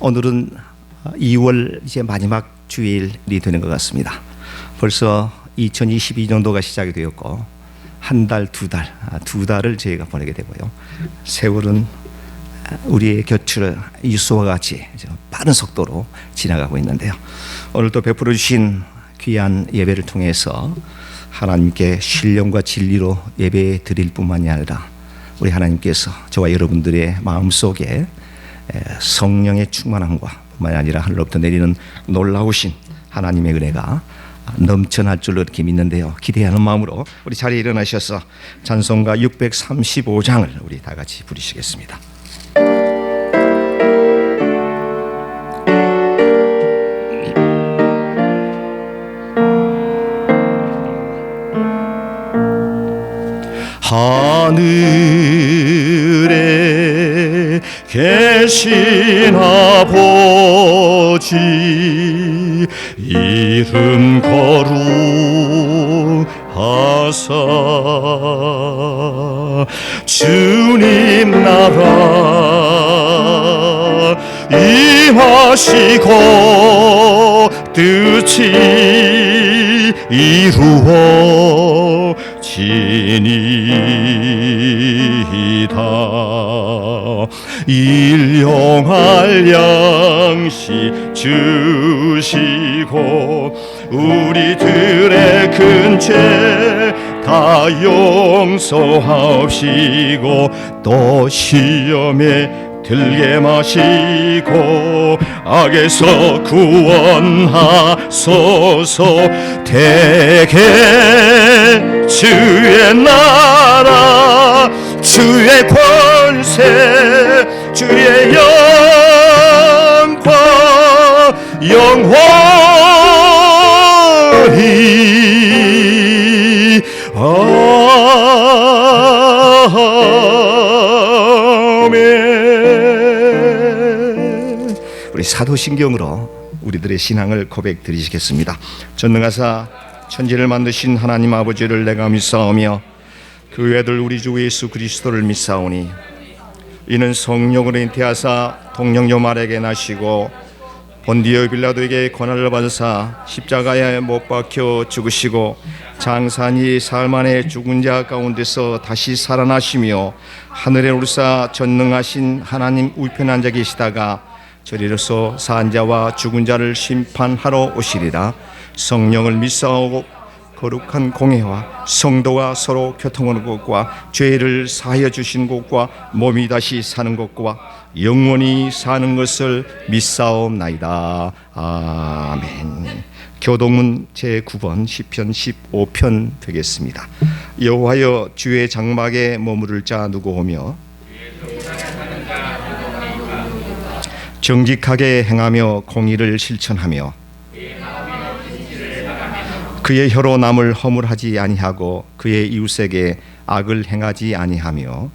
오늘은 2월 이제 마지막 주일이 되는 것 같습니다. 벌써 2022년도가 시작이 되었고 한 달, 두 달을 저희가 보내게 되고요. 세월은 우리의 곁을 유수와 같이 빠른 속도로 지나가고 있는데요. 오늘 또 베풀어 주신 귀한 예배를 통해서 하나님께 신령과 진리로 예배 드릴 뿐만이 아니라 우리 하나님께서 저와 여러분들의 마음속에 성령의 충만함과 뿐만이 아니라 하늘로부터 내리는 놀라우신 하나님의 은혜가 넘쳐날 줄로 이렇게 믿는데요. 기대하는 마음으로 우리 자리에 일어나셔서 찬송가 635장을 우리 다 같이 부르시겠습니다. 하늘에 계신 아버지 이름 거룩하사 주님 나라 임하시고 뜻이 이루어지니이다. 일용할 양식 주시고 우리들의 큰 죄 다 용서하시고 또 시험에 들게 마시고 악에서 구원하소서. 대개 주의 나라 주의 권세 주의 영광 영원히 아멘. 우리 사도신경으로 우리들의 신앙을 고백 드리시겠습니다. 전능하사 천지를 만드신 하나님 아버지를 내가 믿사오며 그 외아들 우리 주 예수 그리스도를 믿사오니 이는 성령으로 잉태하사 동정녀 마리아에게 나시고 본디오 빌라도에게 고난을 받으사 십자가에 못 박혀 죽으시고 장사니 사흘 만에 죽은 자 가운데서 다시 살아나시며 하늘에 오르사 전능하신 하나님 우편에 앉아 계시다가 저리로서 산 자와 죽은 자를 심판하러 오시리라. 성령을 믿사오고 거룩한 공회와 성도가 서로 교통하는 것과 죄를 사하여 주신 것과 몸이 다시 사는 것과 영원히 사는 것을 믿사옵나이다. 아멘. 교동문 제9번 시편 15편 되겠습니다. 여호와여 주의 장막에 머무를 자 누구 오며 정직하게 행하며 공의를 실천하며 그의 혀로 남을 허물하지 아니하고 그의 이웃에게 악을 행하지 아니하며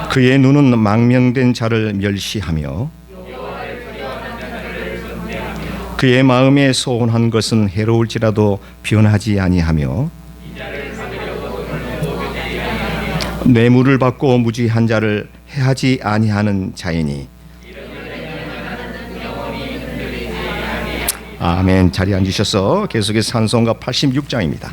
그의 눈은 망명된 자를 멸시하며 그의 마음에 소원한 것은 해로울지라도 변하지 아니하며 뇌물을 받고 무지한 자를 해하지 아니하는 자이니 아멘. 자리에 앉으셔서 계속해서 찬송가 86장입니다.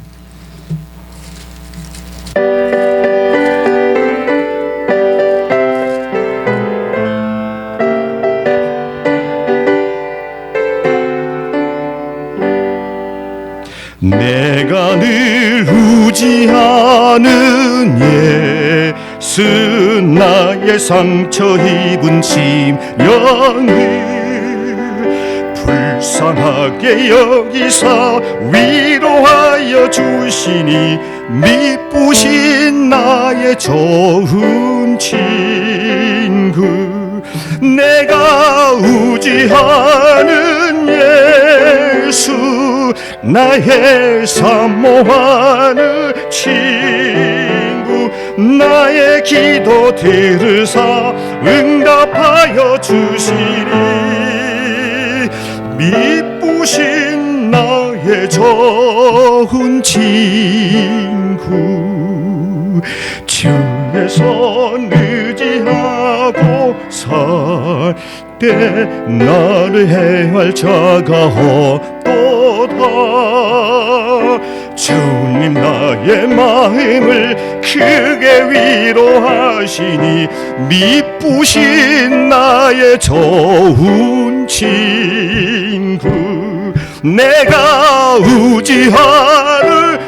내가 늘 의지하는 예수 나의 상처 입은 심령을 불쌍하게 여기사 위로하여 주시니 미쁘신 나의 좋은 친구. 내가 의지하는 예수 나의 사모하는 친구 나의 기도 들으사 응답하여 주시니 미쁘신 나의 좋은 친구 주의 손 의지하 하고 살 때 나를 해할 자가 없도다. 주님 나의 마음을 크게 위로하시니 미쁘신 나의 좋은 친구, 내가 의지하는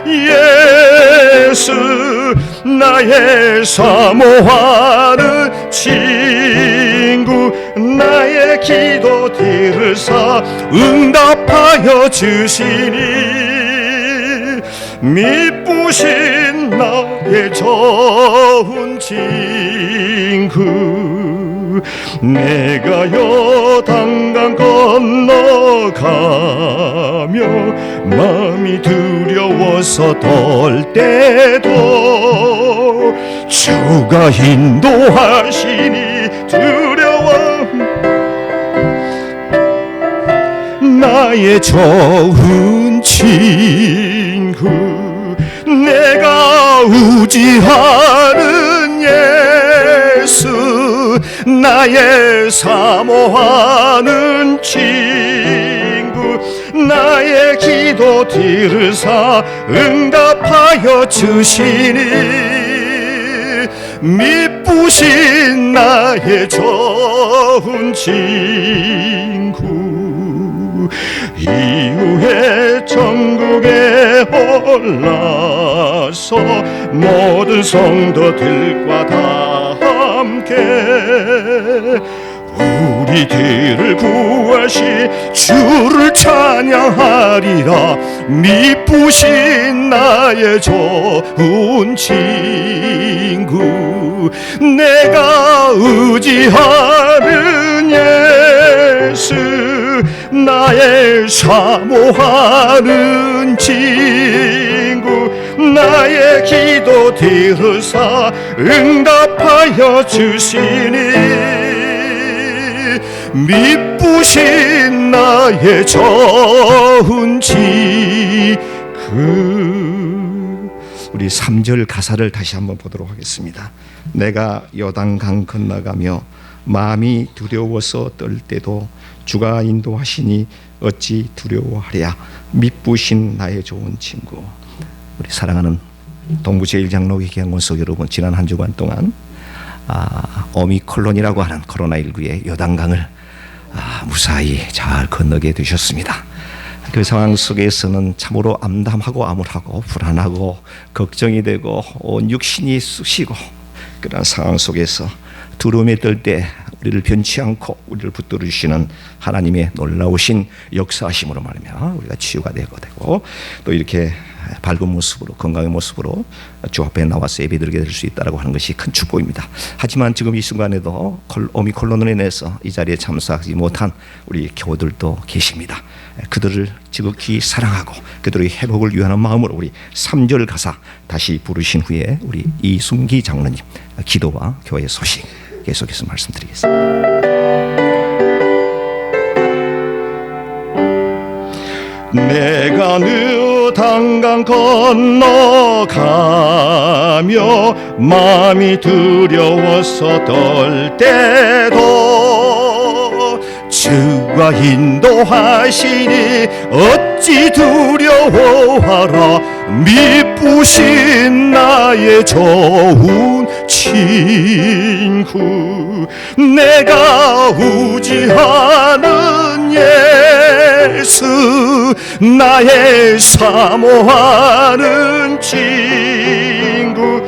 예수, 나의 사모하는 친구, 나의 기도 들으사 응답하여 주시니 미쁘신 나의 좋은 친구, 내가 요단강 건너가며 마음이 두려워서 떨 때도 주가 인도하시니 두려움 나의 좋은 친구, 내가 의지하는 예수, 나의 사모하는 친구, 나의 기도 들으사 응답하여 주시니 미쁘신 나의 좋은 친구, 이후에 천국에 올라서 모든 성도들과 다 함께 우리들을 구하시 주를 찬양하리라. 미쁘신 나의 좋은 친구, 내가 의지하는 예수, 나의 사모하는 친구, 나의 기도 들으사 응답하여 주시니 미쁘신 나의 좋은 친구. 우리 3절 가사를 다시 한번 보도록 하겠습니다. 내가 요단강 건너가며 마음이 두려워서 떨 때도 주가 인도하시니 어찌 두려워하랴. 미쁘신 나의 좋은 친구. 우리 사랑하는 동부제일장로교 기양원석 여러분, 지난 한 주간 동안 오미콜론이라고 하는 코로나19의 요단강을 무사히 잘 건너게 되셨습니다. 그 상황 속에서는 참으로 암담하고 암울하고 불안하고 걱정이 되고 온 육신이 쑤시고 그런 상황 속에서 두려움에 떨 때 우리를 변치 않고 우리를 붙들어 주시는 하나님의 놀라우신 역사하심으로 말하며 우리가 치유가 되고 또 이렇게 밝은 모습으로 건강의 모습으로 주 앞에 나와서 예배드리게 될 수 있다고 하는 것이 큰 축복입니다. 하지만 지금 이 순간에도 오미콜론으로 인해서 이 자리에 참석하지 못한 우리 교우들도 계십니다. 그들을 지극히 사랑하고 그들의 회복을 위하는 마음으로 우리 3절 가사 다시 부르신 후에 우리 이순기 장로님 기도와 교회 소식 계속해서 말씀드리겠습니다. 내가 요단강 건너가며 마음이 두려워서 떨 때도 주가 인도하시니 어찌 두려워하라. 미쁘신 나의 좋은 친구, 내가 의지하는 예수, 나의 사모하는 친구,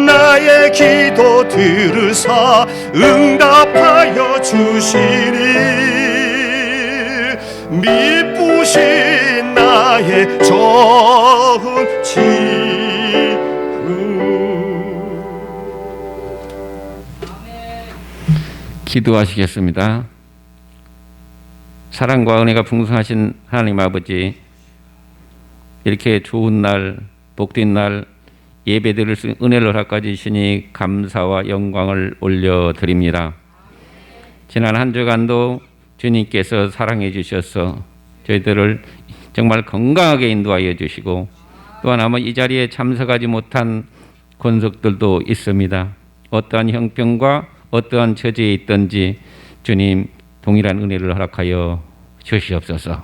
나의 기도 들으사 응답하여 주시니 미쁘신 나의 좋은 친구. 기도하시겠습니다. 사랑과 은혜가 풍성하신 하나님 아버지, 이렇게 좋은 날, 복된 날 예배드릴 수 있는 은혜를 허락해 주시니 감사와 영광을 올려드립니다. 지난 한 주간도 주님께서 사랑해 주셔서 저희들을 정말 건강하게 인도하여 주시고, 또한 아마 이 자리에 참석하지 못한 권속들도 있습니다. 어떠한 형편과 어떠한 처지에 있든지 주님 동일한 은혜를 허락하여 주시옵소서.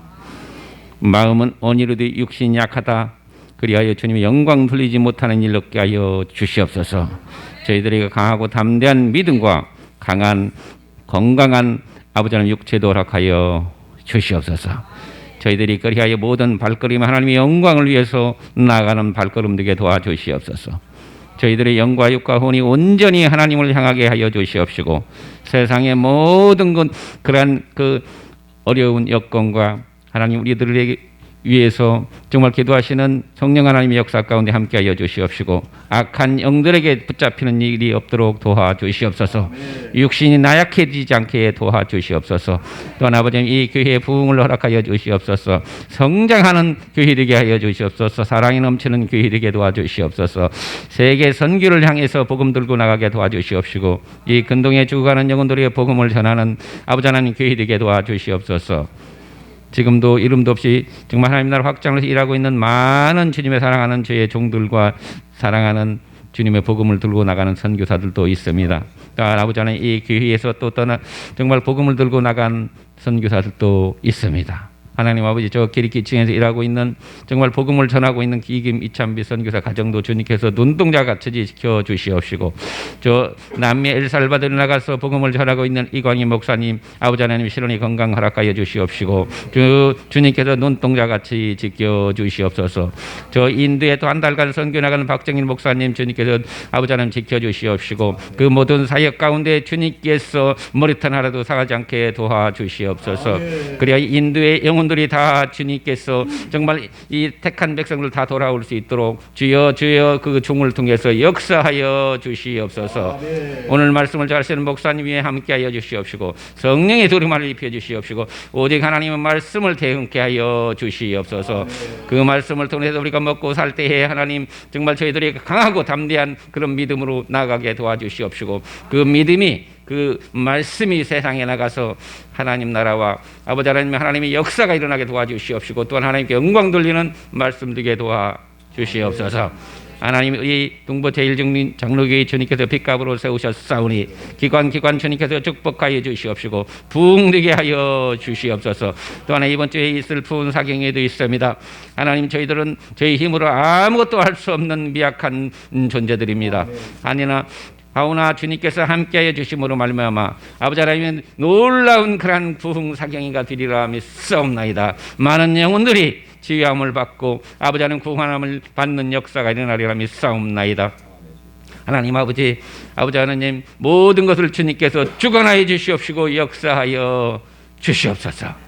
마음은 온유로도 육신이 약하다. 그리하여 주님의 영광 돌리지 못하는 일 없게 하여 주시옵소서. 저희들에게 강하고 담대한 믿음과 강한 건강한 아버지 하나님 육체도 허락하여 주시옵소서. 저희들이 그리하여 모든 발걸음 하나님의 영광을 위해서 나아가는 발걸음 되게 도와주시옵소서. 저희들의 영과 육과 혼이 온전히 하나님을 향하게 하여 주시옵시고 세상의 모든 그러한 그 어려운 여건과 하나님 우리들에게 위해서 정말 기도하시는 성령 하나님의 역사 가운데 함께하여 주시옵시고 악한 영들에게 붙잡히는 일이 없도록 도와주시옵소서. 육신이 나약해지지 않게 도와주시옵소서. 또한 아버지님 이 교회의 부흥을 허락하여 주시옵소서. 성장하는 교회 되게 하여 주시옵소서. 사랑이 넘치는 교회 되게 도와주시옵소서. 세계 선교를 향해서 복음 들고 나가게 도와주시옵시고 이 근동에 죽어가는 영혼들의 복음을 전하는 아버지 하나님 교회 되게 도와주시옵소서. 지금도 이름도 없이 정말 하나님 나라 확장을 위해서 일하고 있는 많은 주님의 사랑하는 저의 종들과 사랑하는 주님의 복음을 들고 나가는 선교사들도 있습니다. 또한 아버지 하나님 이 교회에서 또 떠나 정말 복음을 들고 나간 선교사들도 있습니다. 하나님 아버지 저 기리키층에서 일하고 있는 정말 복음을 전하고 있는 기김 이찬비 선교사 가정도 주님께서 눈동자같이 지켜 주시옵시고 저 남미 엘살바도르 나가서 복음을 전하고 있는 이광희 목사님 아버지 하나님 실온이 건강 허락하여 주시옵시고 주님께서 눈동자같이 지켜 주시옵소서. 저 인도에 또 한 달간 선교 나가는 박정인 목사님 주님께서 아버지 하나님 지켜 주시옵시고 그 모든 사역 가운데 주님께서 머리털 하나도 상하지 않게 도와주시옵소서. 그래야 인도의 영혼들이 다 주님께서 정말 이 택한 백성들 다 돌아올 수 있도록 주여 그 종을 통해서 역사하여 주시옵소서. 오늘 말씀을 잘 쓰는 목사님 위에 함께하여 주시옵시고 성령의 두루마를 입혀 주시옵시고 오직 하나님의 말씀을 대응케 하여 주시옵소서. 그 말씀을 통해서 우리가 먹고 살 때에 하나님 정말 저희들이 강하고 담대한 그런 믿음으로 나가게 도와주시옵시고 그 믿음이 그 말씀이 세상에 나가서 하나님 나라와 아버지 하나님의 역사가 일어나게 도와주시옵시고 또한 하나님께 영광 돌리는 말씀 되게 도와주시옵소서. 하나님 이 동부 제1 장로교회 주님께서 빚값으로 세우셨사오니 기관 주님께서 축복하여 주시옵시고 부흥되게 하여 주시옵소서. 또한 이번 주에 있을 부흥 사경에도 있습니다. 하나님 저희들은 저희 힘으로 아무것도 할 수 없는 미약한 존재들입니다. 하오나 주님께서 함께하여 주심으로 말미암아 아버지 하나님의 놀라운 그러한 부흥 사경이가 되리라 믿사옵나이다. 많은 영혼들이 지휘함을 받고 아버지 하나님 구원함을 받는 역사가 일어나리라 믿사옵나이다. 하나님 아버지 하나님 모든 것을 주님께서 주관하여 주시옵시고 역사하여 주시옵소서.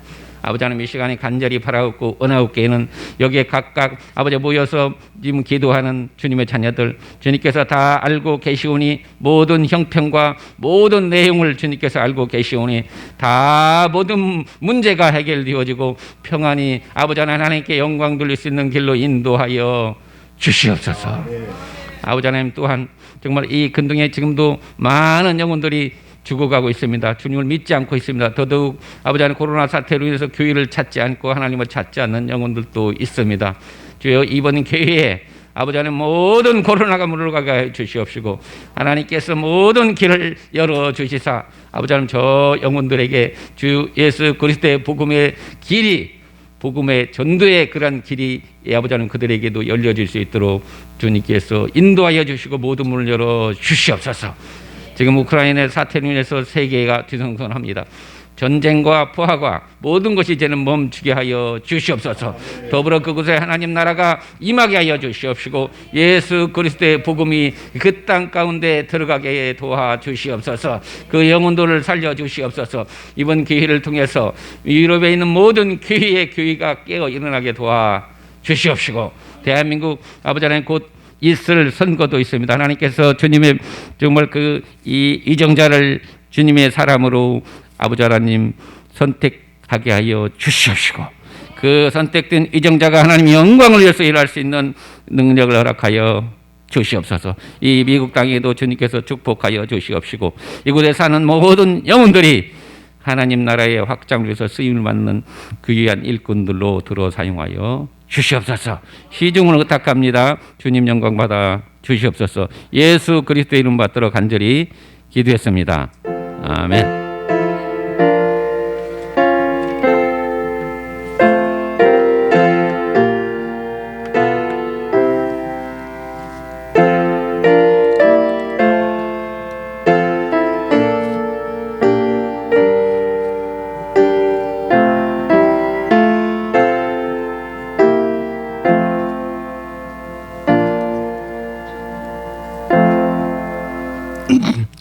아버지 하나님 이 시간에 간절히 바라옵고 은하옵게는 여기에 각각 아버지 모여서 지금 기도하는 주님의 자녀들 주님께서 다 알고 계시오니 모든 형편과 모든 내용을 주님께서 알고 계시오니 다 모든 문제가 해결되어지고 평안히 아버지 하나님께 영광 돌릴 수 있는 길로 인도하여 주시옵소서. 아버지 하나님 또한 정말 이 근동에 지금도 많은 영혼들이 죽어가고 있습니다. 주님을 믿지 않고 있습니다. 더더욱 아버지 하나님 코로나 사태로 인해서 교회를 찾지 않고 하나님을 찾지 않는 영혼들도 있습니다. 주여 이번 교회에 아버지 하나님 모든 코로나가 물러가게 해 주시옵시고 하나님께서 모든 길을 열어주시사 아버지 하나님 저 영혼들에게 주 예수 그리스도의 복음의 길이 복음의 전도의 그런 길이 아버지 하나님 그들에게도 열려질 수 있도록 주님께서 인도하여 주시고 모든 문을 열어 주시옵소서. 지금 우크라이나 사태로 인해서 세계가 뒤숭숭합니다. 전쟁과 포화가 모든 것이 이제는 멈추게 하여 주시옵소서. 더불어 그곳에 하나님 나라가 임하게 하여 주시옵시고 예수 그리스도의 복음이 그 땅 가운데 들어가게 도와주시옵소서. 그 영혼들을 살려주시옵소서. 이번 기회를 통해서 유럽에 있는 모든 교회가 깨어 일어나게 도와주시옵시고 대한민국 아버지 하나님 곧 있을 선거도 있습니다. 하나님께서 주님의 정말 그 이정자를 주님의 사람으로 아버지 하나님 선택하게 하여 주시옵시고 그 선택된 이정자가 하나님 영광을 위해서 일할 수 있는 능력을 허락하여 주시옵소서. 이 미국 땅에도 주님께서 축복하여 주시옵시고 이곳에 사는 모든 영혼들이 하나님 나라의 확장을 위해서 쓰임을 받는 귀한 일꾼들로 들어 사용하여 주시옵소서. 시중을 의탁합니다. 주님 영광 받아 주시옵소서. 예수 그리스도의 이름 받들어 간절히 기도했습니다. 아멘.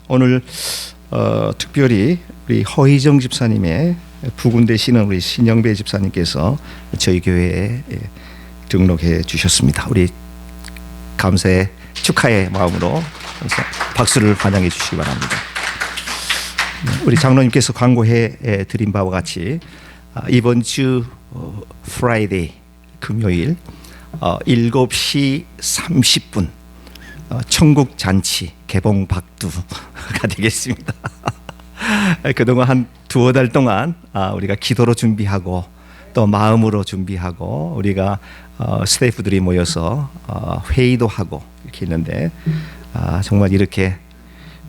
오늘 특별히 우리 허희정 집사님의 부군 되시는 우리 신영배 집사님께서 저희 교회에 등록해 주셨습니다. 우리 감사의 축하의 마음으로 박수를 환영해 주시기 바랍니다. 우리 장로님께서 광고해 드린 바와 같이 이번 주 프라이데이 금요일 7시 30분 천국 잔치 개봉 박두가 되겠습니다. 그동안 한 두어 달 동안 우리가 기도로 준비하고 또 마음으로 준비하고 우리가 스태프들이 모여서 회의도 하고 이렇게 했는데 정말 이렇게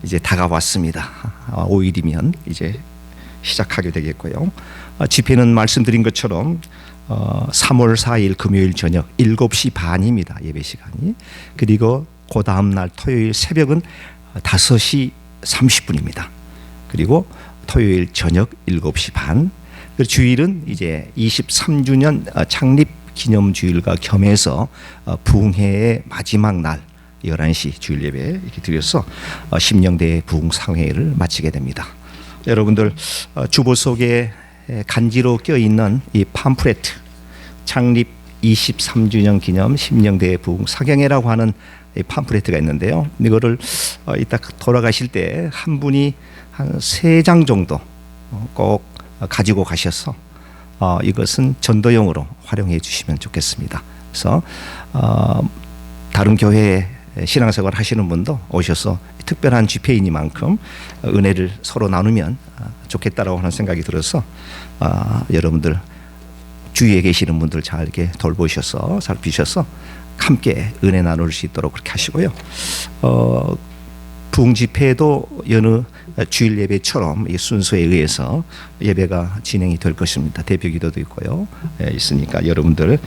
이제 다가왔습니다. 5일이면 이제 시작하게 되겠고요. 집회는 말씀드린 것처럼 3월 4일 금요일 저녁 7시 반입니다. 예배 시간이. 그리고 그 다음 날 토요일 새벽은 5시 30분입니다. 그리고 토요일 저녁 7시 반. 그리고 주일은 이제 23주년 창립 기념 주일과 겸해서 부흥회의 마지막 날 11시 주일 예배 이렇게 드려서 심령대 부흥 상회를 마치게 됩니다. 여러분들 주보 속에 간지로 껴 있는 이 팜프레트 창립 23주년 기념 심령대 부흥 사경회라고 하는 이 팜프레트가 있는데요. 이거를 이따 돌아가실 때 한 분이 한 3장 정도 꼭 가지고 가셔서 이것은 전도용으로 활용해 주시면 좋겠습니다. 그래서 다른 교회에 신앙생활 하시는 분도 오셔서 특별한 집회이니만큼 은혜를 서로 나누면 좋겠다라고 하는 생각이 들어서 여러분들 주위에 계시는 분들 잘 이렇게 돌보셔서 살피셔서 함께 은혜 나눌 수 있도록 그렇게 하시고요. 부흥 집회도 여느 주일 예배처럼 이 순서에 의해서 예배가 진행이 될 것입니다. 대표 기도도 있고요. 있으니까 여러분들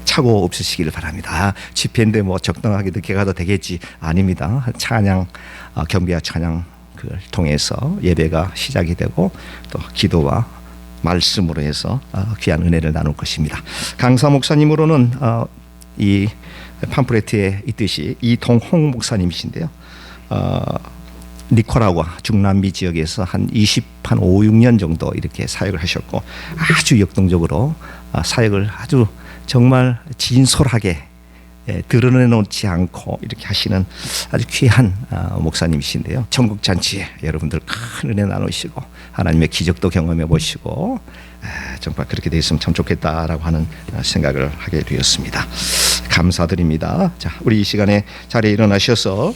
착오 없으시기를 바랍니다. 집회인데 뭐 적당하게 늦게 가도 되겠지. 아닙니다. 찬양 경배와 찬양을 통해서 예배가 시작이 되고 또 기도와 말씀으로 해서 귀한 은혜를 나눌 것입니다. 강사 목사님으로는 이 팜프레트에 있듯이 이동홍 목사님이신데요. 니카라과 중남미 지역에서 한 5, 6년 정도 이렇게 사역을 하셨고 아주 역동적으로 사역을 아주 정말 진솔하게 드러내놓지 않고 이렇게 하시는 아주 귀한 목사님이신데요. 천국 잔치에 여러분들 큰 은혜 나누시고 하나님의 기적도 경험해 보시고 정말 그렇게 되었으면 참 좋겠다라고 하는 생각을 하게 되었습니다. 감사드립니다. 자, 우리 이 시간에 자리에 일어나셔서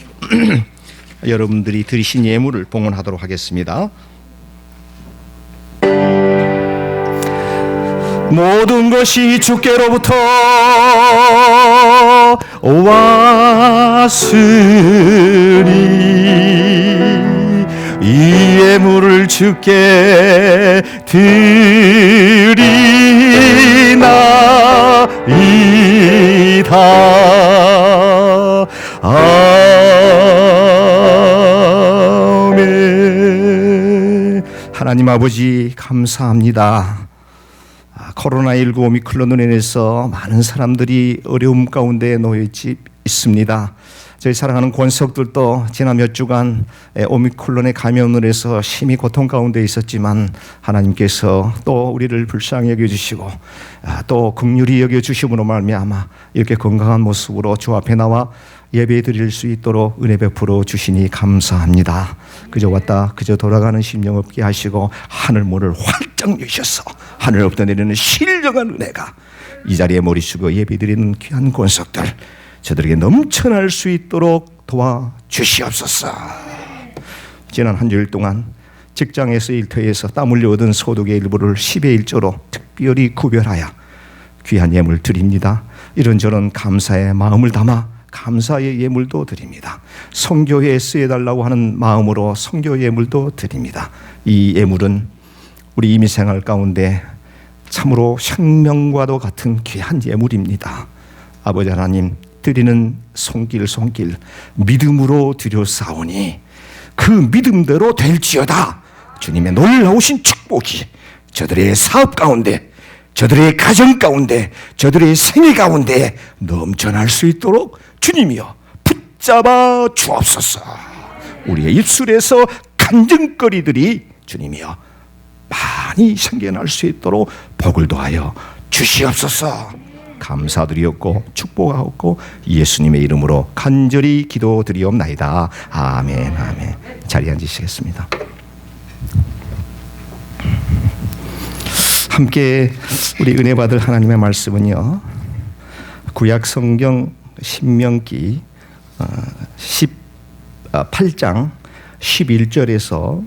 여러분들이 드리신 예물을 봉헌하도록 하겠습니다. 모든 것이 주께로부터 왔으니 이 예물을 주께 드리나이다. 아멘. 하나님 아버지 감사합니다. 코로나19 오미크론으로 인해서 많은 사람들이 어려움 가운데 놓여 있습니다. 저희 사랑하는 권석들도 지난 몇 주간 오미크론의 감염으로 해서 심히 고통 가운데 있었지만 하나님께서 또 우리를 불쌍히 여겨주시고 또 긍휼히 여겨주심으로 말미암아 이렇게 건강한 모습으로 주 앞에 나와 예배 드릴 수 있도록 은혜 베풀어 주시니 감사합니다. 그저 왔다 그저 돌아가는 심령 없게 하시고 하늘 문을 활짝 여셔서 하늘로부터 내리는 신령한 은혜가 이 자리에 머리 숙여 예배 드리는 귀한 권석들 저들에게 넘쳐날 수 있도록 도와주시옵소서. 지난 한 주일 동안 직장에서 일터에서 땀 흘려 얻은 소득의 일부를 10의 1조로 특별히 구별하여 귀한 예물 드립니다. 이런저런 감사의 마음을 담아 감사의 예물도 드립니다. 선교회에 쓰여달라고 하는 마음으로 선교 예물도 드립니다. 이 예물은 우리 이민 생활 가운데 참으로 생명과도 같은 귀한 예물입니다. 아버지 하나님, 드리는 손길 믿음으로 드려싸오니 그 믿음대로 될지어다. 주님의 놀라우신 축복이 저들의 사업 가운데, 저들의 가정 가운데, 저들의 생애 가운데 넘쳐날 수 있도록 주님이여 붙잡아 주옵소서. 우리의 입술에서 간증거리들이 주님이여 많이 생겨날 수 있도록 복을 더하여 주시옵소서. 감사드리옵고 축복하옵고 예수님의 이름으로 간절히 기도드리옵나이다. 아멘. 아멘. 자리에 앉으시겠습니다. 함께 우리 은혜 받을 하나님의 말씀은요, 구약 성경 신명기 18장 11절에서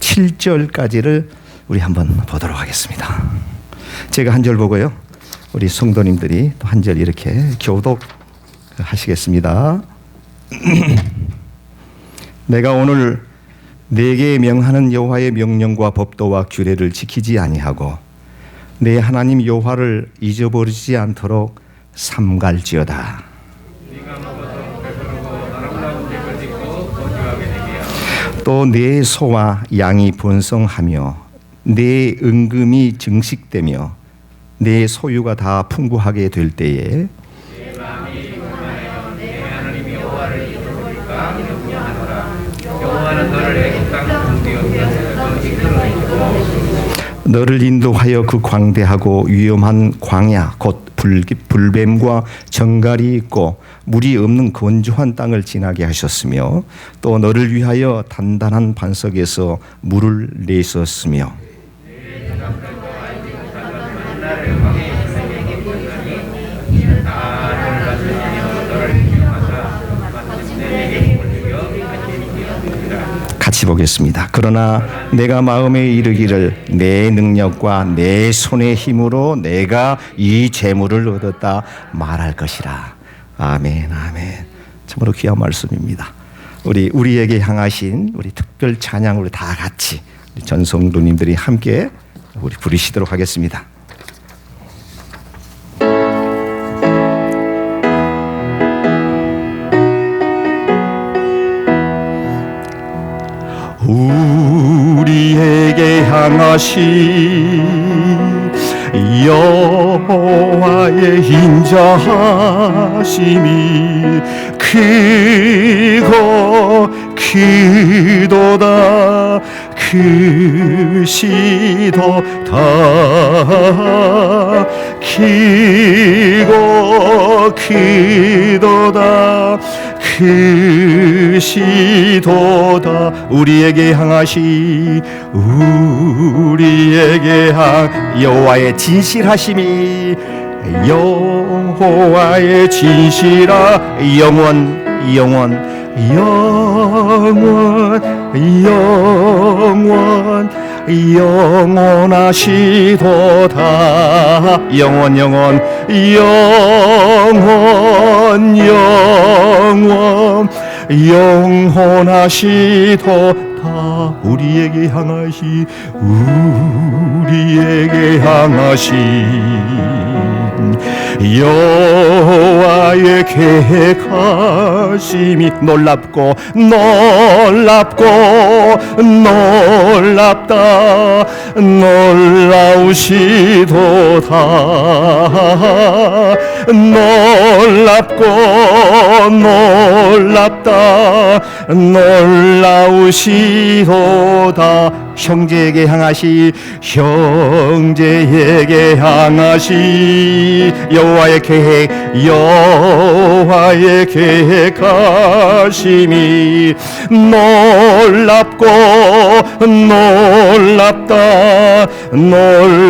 17절까지를 우리 한번 보도록 하겠습니다. 제가 한 절 보고요, 우리 성도님들이 또 한 절 이렇게 교독하시겠습니다. 내가 오늘 내게 명하는 여호와의 명령과 법도와 규례를 지키지 아니하고 내 하나님 여호와를 잊어버리지 않도록 삼갈지어다. 또 내 소와 양이 번성하며 내 은금이 증식되며 내 소유가 다 풍부하게 될 때에 너를 인도하여 그 광대하고 위험한 광야 곧 불뱀과 정갈이 있고 물이 없는 건조한 땅을 지나게 하셨으며 또 너를 위하여 단단한 반석에서 물을 내셨으며 같이 보겠습니다. 그러나 내가 마음에 이르기를 내 능력과 내 손의 힘으로 내가 이 재물을 얻었다 말할 것이라. 아멘. 아멘. 참으로 귀한 말씀입니다. 우리에게 향하신 우리 특별 찬양으로 다 같이 전 성도님들이 함께 우리 부르시도록 하겠습니다. 우리에게 향하신 여호와의 인자하심이 크고 크도다 크시도다 크고 크도다 크시도다. 우리에게 향하시 여호와의 진실하심이 여호와의 진실하 영원하시도다. 영원하시도다. 우리에게 향하시 여호와의 계획하심이 놀랍다 놀라우시도다. 놀라우시도다. 형제에게 향하시 여호와의 계획하심이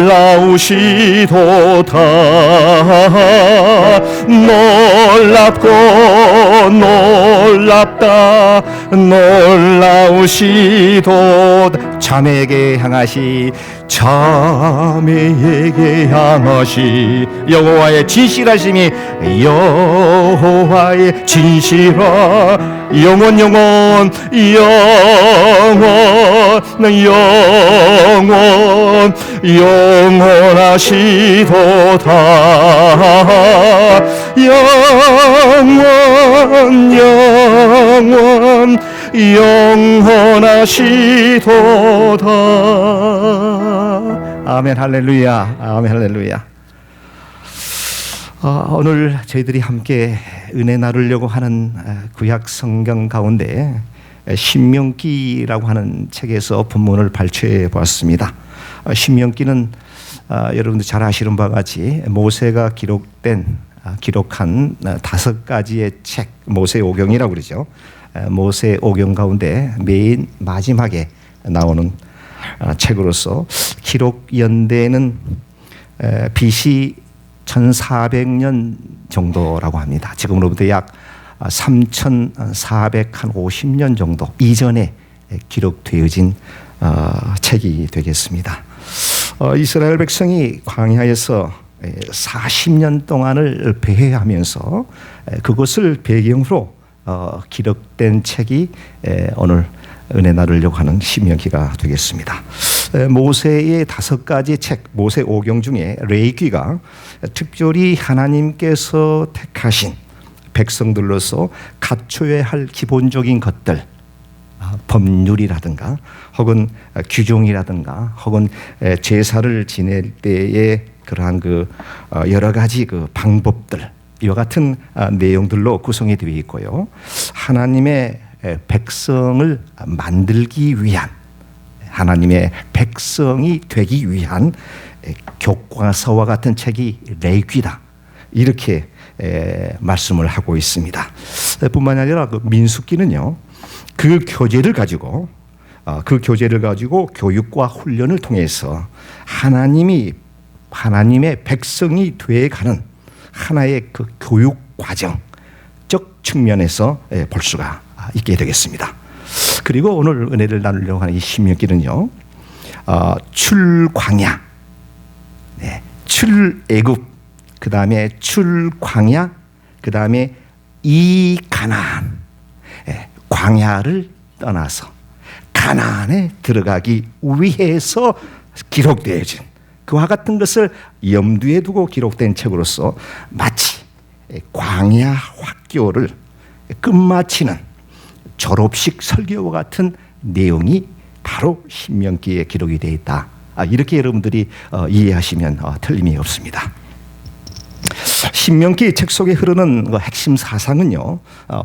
놀라우시도다. 놀라우시도다. 자매에게 향하시 자매에게 향하시 여호와의 진실하심이 여호와의 진실하 영원 영원 영원하시도다 영원하시도다. 아멘 할렐루야. 아멘 할렐루야. 오늘 저희들이 함께 은혜 나누려고 하는 구약 성경 가운데 신명기라고 하는 책에서 본문을 발췌해 보았습니다. 신명기는 여러분들 잘 아시는 바와 같이 모세가 기록한 5가지의 책, 모세 오경이라고 그러죠. 모세 오경 가운데 맨 마지막에 나오는 책으로서 기록 연대는 BC 1400년 정도라고 합니다. 지금으로부터 약 3450년 정도 이전에 기록되어진 책이 되겠습니다. 이스라엘 백성이 광야에서 40년 동안을 배회하면서 그것을 배경으로 기록된 책이 오늘 은혜 나누려고 하는 신명기가 되겠습니다. 모세의 5가지 책, 모세 오경 중에 레위기가 특별히 하나님께서 택하신 백성들로서 갖춰야 할 기본적인 것들, 법률이라든가 혹은 규종이라든가 혹은 제사를 지낼 때의 그러한 여러 가지 방법들, 이와 같은 내용들로 구성이 되어 있고요. 하나님의 백성을 만들기 위한, 하나님의 백성이 되기 위한 교과서와 같은 책이 레위기다, 이렇게 말씀을 하고 있습니다. 뿐만 아니라 민수기는요, 그 교재를 가지고 교육과 훈련을 통해서 하나님의 백성이 되어가는 하나의 교육 과정적 측면에서 볼 수가 있게 되겠습니다. 그리고 오늘 은혜를 나누려고 하는 이 신명기는요, 출광야, 출애굽, 그 다음에 출광야, 그 다음에 이가나안, 광야를 떠나서 가나안에 들어가기 위해서 기록되어진 그와 같은 것을 염두에 두고 기록된 책으로서 마치 광야 학교를 끝마치는 졸업식 설교와 같은 내용이 바로 신명기에 기록이 되어 있다. 이렇게 여러분들이 이해하시면 틀림이 없습니다. 신명기 책 속에 흐르는 핵심 사상은요,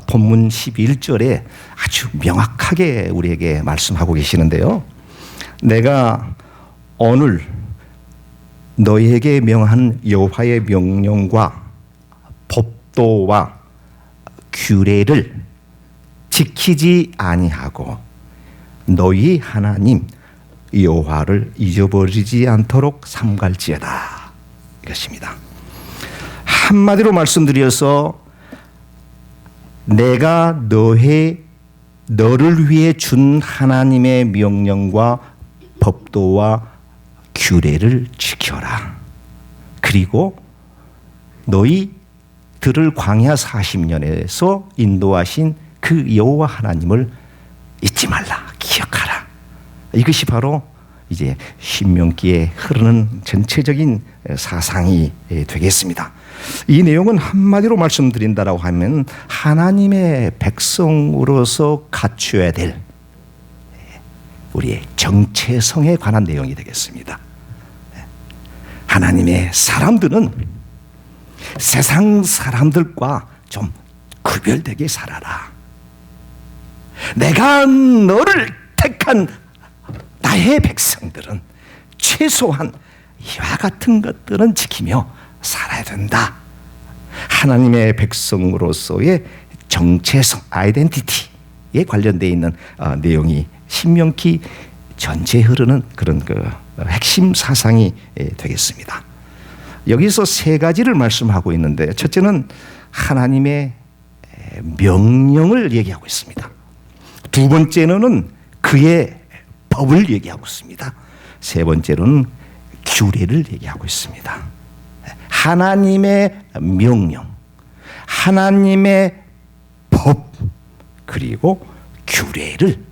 본문 11절에 아주 명확하게 우리에게 말씀하고 계시는데요. 내가 오늘 너희에게 명한 여호와의 명령과 법도와 규례를 지키지 아니하고 너희 하나님 여호와를 잊어버리지 않도록 삼갈지어다, 이것입니다. 한마디로 말씀드려서 내가 너를 위해 준 하나님의 명령과 법도와 규례를 지켜라. 그리고 너희들을 광야 40년에서 인도하신 그 여호와 하나님을 잊지 말라, 기억하라. 이것이 바로 이제 신명기에 흐르는 전체적인 사상이 되겠습니다. 이 내용은 한마디로 말씀드린다라고 하면 하나님의 백성으로서 갖춰야 될 우리의 정체성에 관한 내용이 되겠습니다. 하나님의 사람들은 세상 사람들과 좀 구별되게 살아라. 내가 너를 택한 나의 백성들은 최소한 이와 같은 것들은 지키며 살아야 된다. 하나님의 백성으로서의 정체성, 아이덴티티에 관련되어 있는 내용이 신명기 전체에 흐르는 그런 핵심 사상이 되겠습니다. 여기서 3가지를 말씀하고 있는데, 첫째는 하나님의 명령을 얘기하고 있습니다. 두 번째는 그의 법을 얘기하고 있습니다. 세 번째로는 규례를 얘기하고 있습니다. 하나님의 명령, 하나님의 법, 그리고 규례를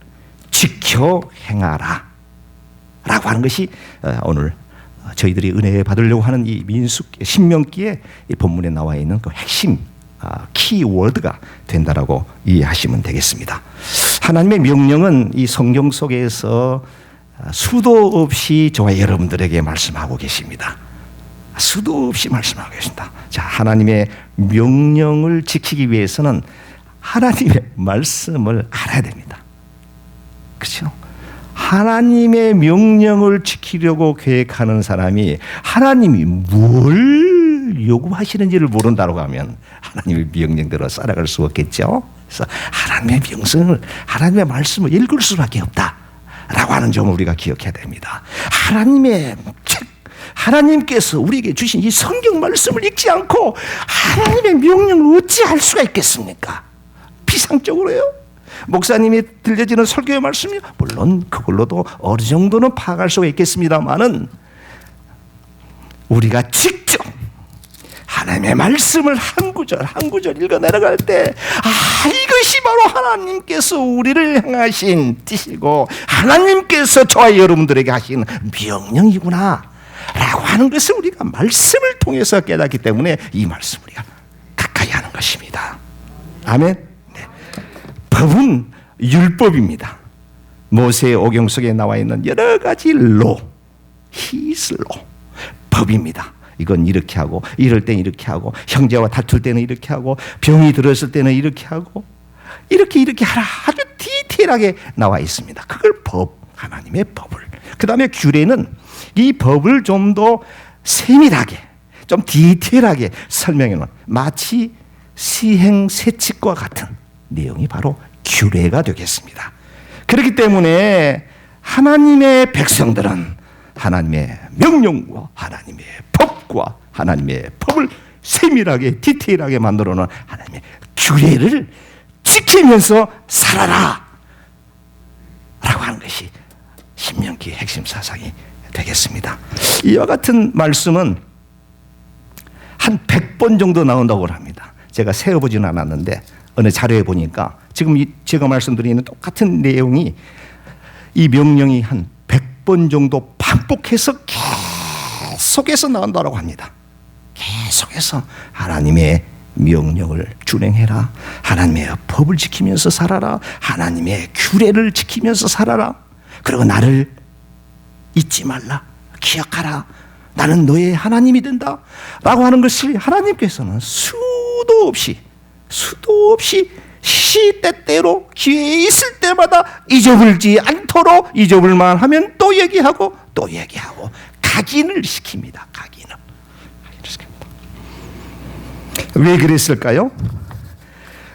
지켜 행하라 라고 하는 것이 오늘 저희들이 은혜 받으려고 하는 이 신명기의 이 본문에 나와 있는 그 핵심 키워드가 된다라고 이해하시면 되겠습니다. 하나님의 명령은 이 성경 속에서 수도 없이 저와 여러분들에게 말씀하고 계십니다. 수도 없이 말씀하고 계신다. 자, 하나님의 명령을 지키기 위해서는 하나님의 말씀을 알아야 됩니다. 그렇죠? 하나님의 명령을 지키려고 계획하는 사람이 하나님이 뭘 요구하시는지를 모른다고 하면 하나님의 명령대로 살아갈 수 없겠죠. 그래서 하나님의 명령을, 하나님의 말씀을 읽을 수밖에 없다라고 하는 점을 우리가 기억해야 됩니다. 하나님의 책, 하나님께서 우리에게 주신 이 성경 말씀을 읽지 않고 하나님의 명령을 어찌 알 수가 있겠습니까? 비상적으로요. 목사님이 들려지는 설교의 말씀이 물론 그걸로도 어느 정도는 파악할 수가 있겠습니다만은 우리가 직접 하나님의 말씀을 한 구절 한 구절 읽어 내려갈 때 이것이 바로 하나님께서 우리를 향하신 뜻이고 하나님께서 저와 여러분들에게 하신 명령이구나 라고 하는 것을 우리가 말씀을 통해서 깨닫기 때문에 이 말씀을 우리가 가까이 하는 것입니다. 아멘. 법은 율법입니다. 모세의 오경 속에 나와 있는 여러 가지 히스로 법입니다. 이건 이렇게 하고 이럴 땐 이렇게 하고 형제와 다툴 때는 이렇게 하고 병이 들었을 때는 이렇게 하고 이렇게 하라 아주 디테일하게 나와 있습니다. 그걸 법, 하나님의 법을. 그 다음에 규례는 이 법을 좀 더 세밀하게 좀 디테일하게 설명해 놓은 마치 시행세칙과 같은 내용이 바로 규례가 되겠습니다. 그렇기 때문에 하나님의 백성들은 하나님의 명령과 하나님의 법과 하나님의 법을 세밀하게 디테일하게 만들어 놓은 하나님의 규례를 지키면서 살아라 라고 하는 것이 신명기의 핵심 사상이 되겠습니다. 이와 같은 말씀은 한 100번 정도 나온다고 합니다. 제가 세어보지는 않았는데 어느 자료에 보니까 지금 제가 말씀드리는 똑같은 내용이 이 명령이 한 100번 정도 반복해서 계속해서 나온다고 합니다. 계속해서 하나님의 명령을 준행해라, 하나님의 법을 지키면서 살아라, 하나님의 규례를 지키면서 살아라, 그리고 나를 잊지 말라, 기억하라, 나는 너의 하나님이 된다 라고 하는 것을 하나님께서는 수도 없이 시때때로 기회 있을 때마다 잊어버리지 않도록 잊어버릴만 하면 또 얘기하고 각인을 시킵니다. 각인을 시킵니다. 왜 그랬을까요?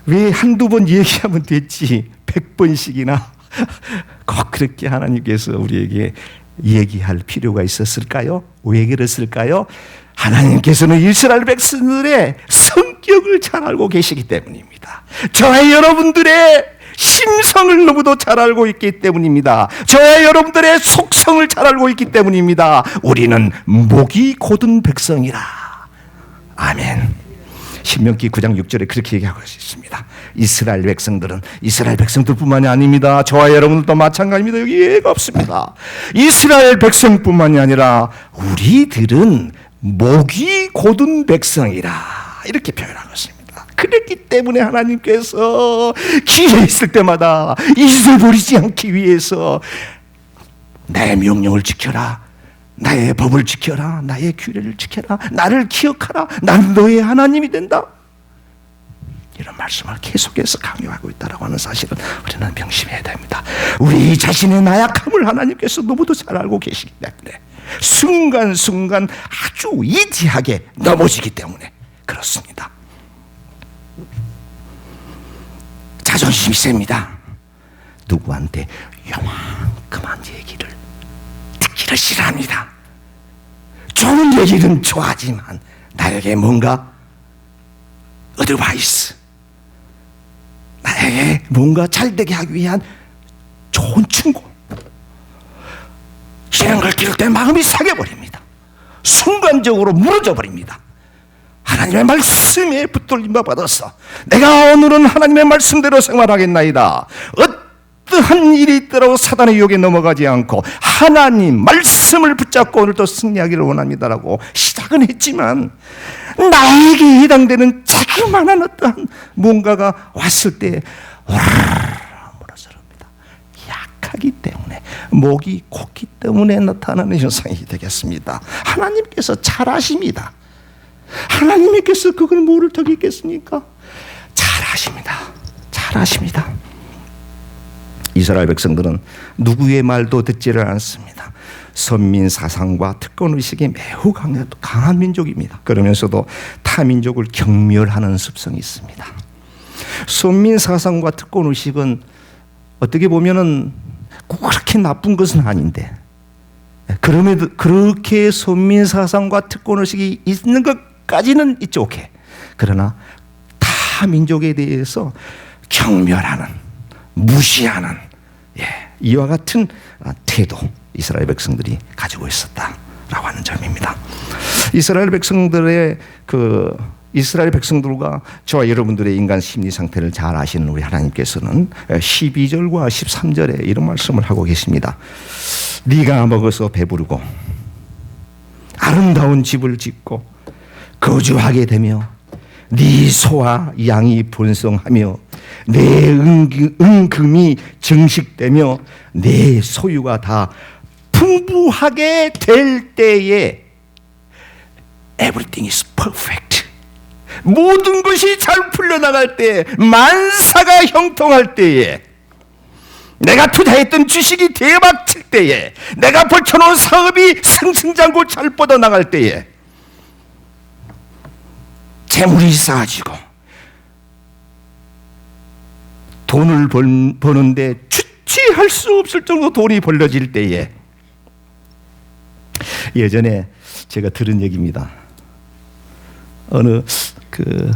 왜 한두 번 얘기하면 됐지 100번씩이나 꼭 그렇게 하나님께서 우리에게 얘기할 필요가 있었을까요? 왜 그랬을까요? 하나님께서는 이스라엘 백성들의 성격을 잘 알고 계시기 때문입니다. 저와 여러분들의 심성을 너무도 잘 알고 있기 때문입니다. 저와 여러분들의 속성을 잘 알고 있기 때문입니다. 우리는 목이 곧은 백성이라. 아멘. 신명기 9장 6절에 그렇게 얘기하고 있습니다. 이스라엘 백성들뿐만이 아닙니다. 저와 여러분들도 마찬가지입니다. 여기 예가 없습니다. 이스라엘 백성뿐만이 아니라 우리들은 목이 곧은 백성이라 이렇게 표현하고 있습니다. 그렇기 때문에 하나님께서 기회 있을 때마다 잊어버리지 않기 위해서 나의 명령을 지켜라, 나의 법을 지켜라, 나의 규례를 지켜라, 나를 기억하라, 나는 너의 하나님이 된다, 이런 말씀을 계속해서 강요하고 있다고 하는 사실은 우리는 명심해야 됩니다. 우리 자신의 나약함을 하나님께서 너무도 잘 알고 계시기 때문에 순간순간 아주 이지하게 넘어지기 때문에 그렇습니다. 자존심이 셉니다. 누구한테 요만큼한 얘기를 듣기를 싫어합니다. 좋은 얘기는 좋아하지만 나에게 뭔가 어드바이스, 나에게 뭔가 잘되게 하기 위한 좋은 충고, 신앙을 기를 때 마음이 상해버립니다. 순간적으로 무너져 버립니다. 하나님의 말씀에 붙들림과 받아서 내가 오늘은 하나님의 말씀대로 생활하겠나이다. 어떠한 일이 있더라도 사단의 유혹에 넘어가지 않고 하나님 말씀을 붙잡고 오늘도 승리하기를 원합니다라고 시작은 했지만 나에게 해당되는 자그마한 어떠한 뭔가가 왔을 때 무너져릅니다. 약하기 때문에, 목이 곱기 때문에 나타나는 현상이 되겠습니다. 하나님께서 잘 아십니다. 하나님께서 그걸 모를 적이 있겠습니까? 잘 아십니다. 잘 아십니다. 이스라엘 백성들은 누구의 말도 듣지를 않습니다. 선민 사상과 특권의식이 매우 강한 민족입니다. 그러면서도 타민족을 경멸하는 습성이 있습니다. 선민 사상과 특권의식은 어떻게 보면은 그렇게 나쁜 것은 아닌데, 그럼에도 그렇게 선민 사상과 특권의식이 있는 것까지는 있죠. 오케이. 그러나 타민족에 대해서 경멸하는, 무시하는 이와 같은 태도, 이스라엘 백성들이 가지고 있었다라고 하는 점입니다. 이스라엘 백성들과 저와 여러분들의 인간 심리 상태를 잘 아시는 우리 하나님께서는 12절과 13절에 이런 말씀을 하고 계십니다. 네가 먹어서 배부르고 아름다운 집을 짓고 거주하게 되며 네 소와 양이 번성하며 내 은금이 증식되며 내 소유가 다 풍부하게 될 때에 everything is perfect. 모든 것이 잘 풀려나갈 때, 만사가 형통할 때에, 내가 투자했던 주식이 대박 칠 때에, 내가 벌쳐놓은 사업이 승승장구 잘 뻗어나갈 때에, 재물이 쌓아지고 돈을 버는데 주체할 수 없을 정도 돈이 벌려질 때에, 예전에 제가 들은 얘기입니다. 어느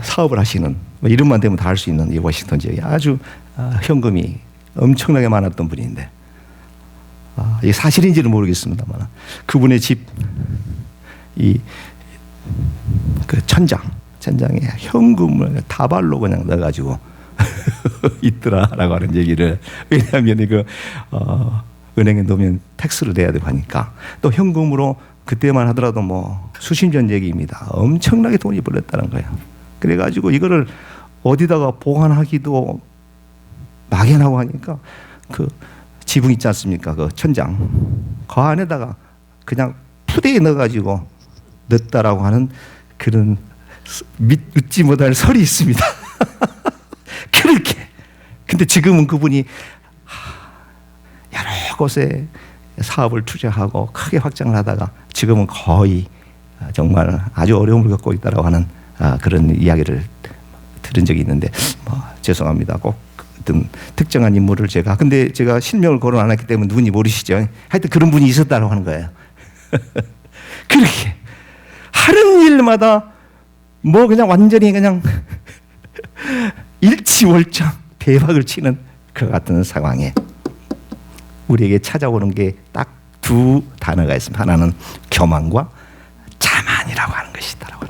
사업을 하시는, 이름만 되면 다 할 수 있는 이 워싱턴 지역에 아주 현금이 엄청나게 많았던 분인데, 이게 사실인지는 모르겠습니다만 그분의 집 천장에 현금을 다발로 그냥 넣어가지고 있더라라고 하는 얘기를, 왜냐하면 은행에 넣으면 텍스를 내야 되고 하니까, 또 현금으로 그때만 하더라도 뭐 수십 년 얘기입니다. 엄청나게 돈이 벌렸다는 거예요. 그래가지고 이거를 어디다가 보관하기도 막연하고 하니까 그 지붕 있지 않습니까? 그 천장, 그 안에다가 그냥 푸대에 넣어가지고 넣었다라고 하는 그런 믿지 못할 설이 있습니다. 그렇게. 근데 지금은 그분이 여러 곳에 사업을 투자하고 크게 확장을 하다가 지금은 거의 정말 아주 어려움을 겪고 있다라고 하는 그런 이야기를 들은 적이 있는데, 죄송합니다. 꼭 어떤 특정한 인물을 근데 제가 실명을 거론 안 했기 때문에 누군지 모르시죠. 하여튼 그런 분이 있었다고 하는 거예요. 그렇게 하는 일마다 뭐 그냥 완전히 그냥 일치월장 대박을 치는 그 같은 상황에 우리에게 찾아오는 게 딱 두 단어가 있습니다. 하나는 교만과 자만이라고 하는 것이다라고.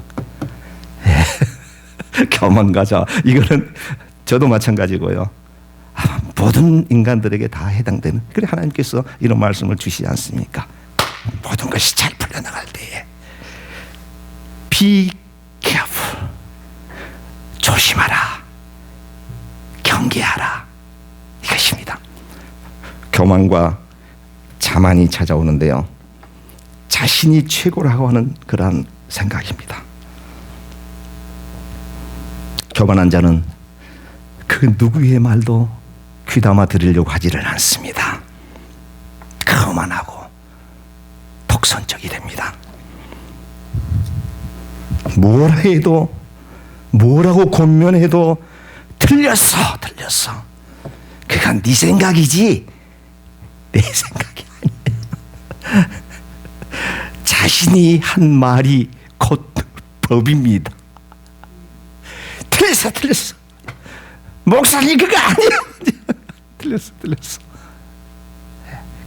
교만과 이거는 저도 마찬가지고요. 모든 인간들에게 다 해당되는, 그래 하나님께서 이런 말씀을 주시지 않습니까? 모든 것이 잘 풀려나갈 때에 Be careful. 조심하라. 경계하라. 이것입니다. 교만과 자만이 찾아오는데요, 자신이 최고라고 하는 그러한 생각입니다. 교만한 자는 그 누구의 말도 귀담아 들으려고 하지를 않습니다. 거만하고 독선적이 됩니다. 뭐라 해도, 뭐라고 권면해도 틀렸어. 그건 네 생각이지 내 생각이 아니야. 자신이 한 말이 곧 법입니다. 틀렸어. 목사님 그거 아니야. 틀렸어.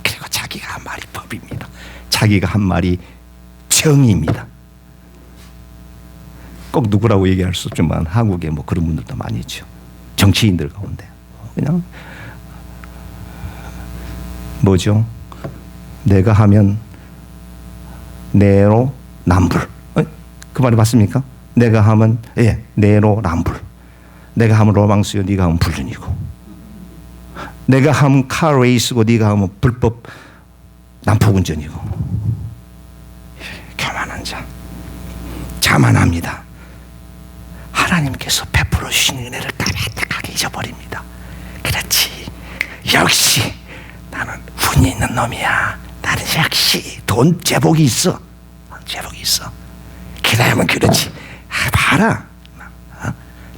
그리고 자기 자기가 한 말이 법입니다. 자기가 한 말이 정의입니다. 꼭 누구라고 얘기할 수 없지만 한국에 뭐 그런 분들도 많이 있죠. 정치인들 가운데 그냥 뭐죠? 내가 하면 내로 남불. 그 말이 맞습니까? 내가 하면 내로 남불. 내가 하면 로망스요, 네가 하면 불륜이고. 내가 하면 카레이스고 네가 하면 불법 난폭운전이고. 교만한 자, 자만합니다. 하나님께서 베풀어 주신 은혜를 까마득하게 잊어버립니다. 그렇지, 역시 나는 운이 있는 놈이야. 나는 역시 돈 제복이 있어. 제복이 있어. 그러면 그렇지. 봐라,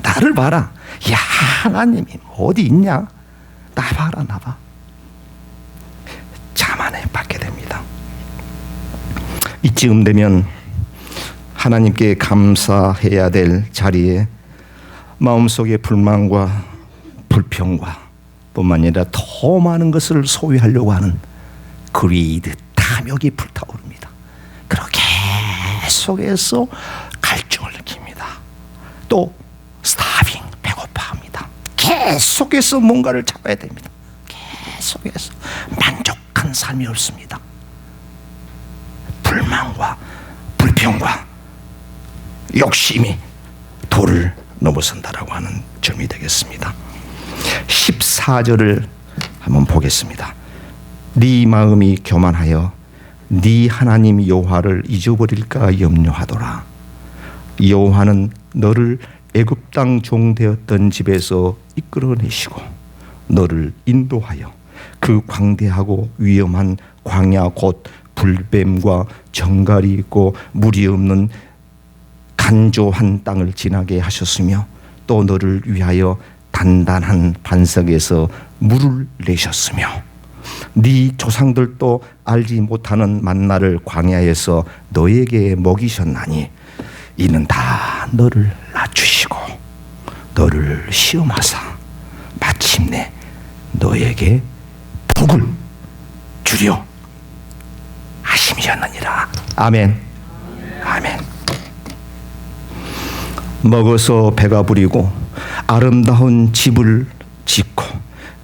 나를 봐라. 야, 하나님이 어디 있냐? 나 봐라, 나 봐. 자만해 받게 됩니다. 이쯤 되면 하나님께 감사해야 될 자리에 마음속에 불만과 불평과 뿐만 아니라 더 많은 것을 소유하려고 하는 그리드, 탐욕이 불타오릅니다. 그렇게 속에서 갈증을 느낍니다. 또 스타빙, 배고파합니다. 계속해서 뭔가를 잡아야 됩니다. 계속해서 만족한 삶이 없습니다. 불만과 불평과 욕심이 도를 넘어선다라고 하는 점이 되겠습니다. 14절을 한번 보겠습니다. 네 마음이 교만하여 네 하나님 여호와를 잊어버릴까 염려하더라. 여호와는 너를 애굽 땅 종되었던 집에서 이끌어내시고 너를 인도하여 그 광대하고 위험한 광야 곧 불뱀과 정갈이 있고 물이 없는 간조한 땅을 지나게 하셨으며 또 너를 위하여 단단한 반석에서 물을 내셨으며 네 조상들도 알지 못하는 만나를 광야에서 너에게 먹이셨나니 이는 다 너를 낮추시고 너를 시험하사 마침내 너에게 복을 주려 하심이었느니라. 아멘. 아멘. 먹어서 배가 부리고 아름다운 집을 짓고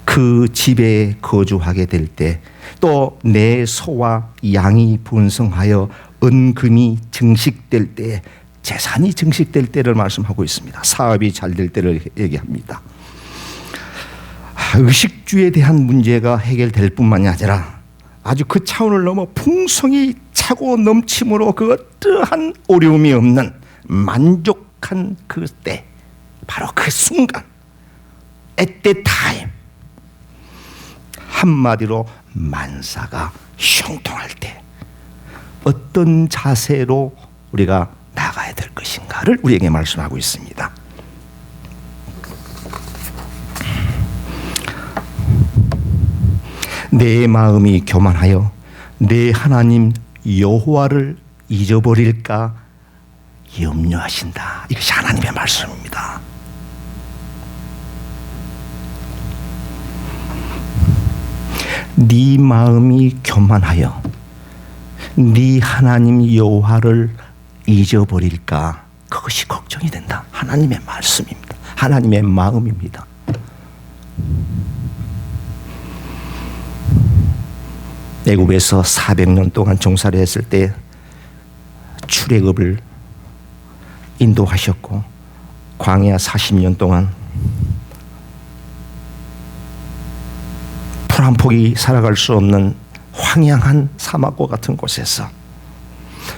그 집에 거주하게 될 때 또 내 소와 양이 번성하여 은금이 증식될 때, 재산이 증식될 때를 말씀하고 있습니다. 사업이 잘 될 때를 얘기합니다. 의식주에 대한 문제가 해결될 뿐만이 아니라 아주 그 차원을 넘어 풍성이 차고 넘침으로 그 어떠한 어려움이 없는 만족한 그때, 바로 그 순간, at that time, 한마디로 만사가 형통할 때 어떤 자세로 우리가 나가야 될 것인가를 우리에게 말씀하고 있습니다. 내 마음이 교만하여 내 하나님 여호와를 잊어버릴까 염려하신다. 이것이 하나님의 말씀입니다. 네 마음이 교만하여 네 하나님 여호와를 잊어버릴까, 그것이 걱정이 된다. 하나님의 말씀입니다. 하나님의 마음입니다. 애굽에서 400년 동안 종살이 했을 때 출애굽을 인도하셨고 광야 40년 동안 풀 한 폭이 살아갈 수 없는 황량한 사막과 같은 곳에서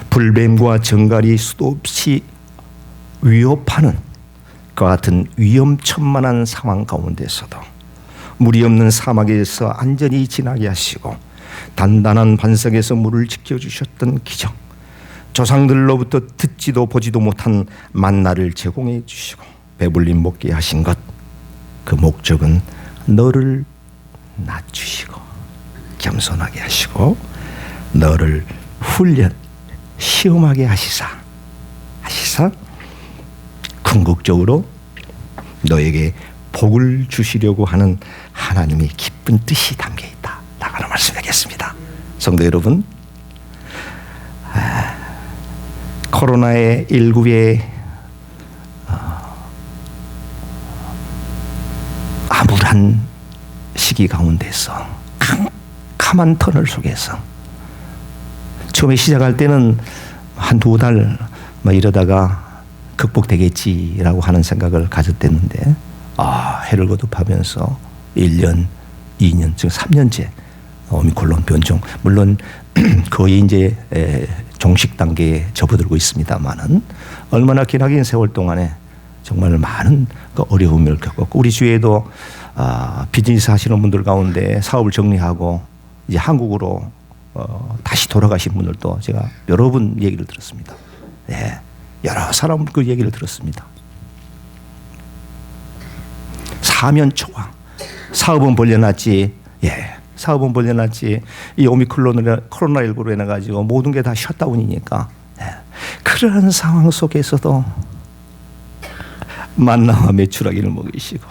불뱀과 정갈이 수도 없이 위협하는 그 같은 위험천만한 상황 가운데서도 물이 없는 사막에서 안전히 지나게 하시고 단단한 반석에서 물을 지켜주셨던 기적, 조상들로부터 듣지도 보지도 못한 만나를 제공해 주시고 배불림 먹게 하신 것, 그 목적은 너를 낮추시고 겸손하게 하시고 너를 훈련, 시험하게 하시사 궁극적으로 너에게 복을 주시려고 하는 하나님의 기쁜 뜻이 담겨 있다 라고 말씀드리겠습니다. 성도 여러분, 코로나의 19의 암울한 시기 가운데서 캄캄한 터널 속에서 처음에 시작할 때는 한두 달 이러다가 극복되겠지라고 하는 생각을 가졌댔는데 해를 거듭하면서 1년, 2년, 지금 3년째 오미크론 변종, 물론 거의 이제 종식 단계에 접어들고 있습니다만은 얼마나 기나긴 세월 동안에 정말 많은 그 어려움을 겪었고, 우리 주위에도 비즈니스 하시는 분들 가운데 사업을 정리하고 이제 한국으로 다시 돌아가신 분들도 제가 여러 분 얘기를 들었습니다. 네, 여러 사람 그 얘기를 들었습니다. 사면초가 사업은 벌려놨지, 사업은 벌려놨지, 이 오미크론으로 코로나19로 인해가지고 모든 게 다 셧다운이니까, 그러한 상황 속에서도 만나와 메추라기를 먹이시고,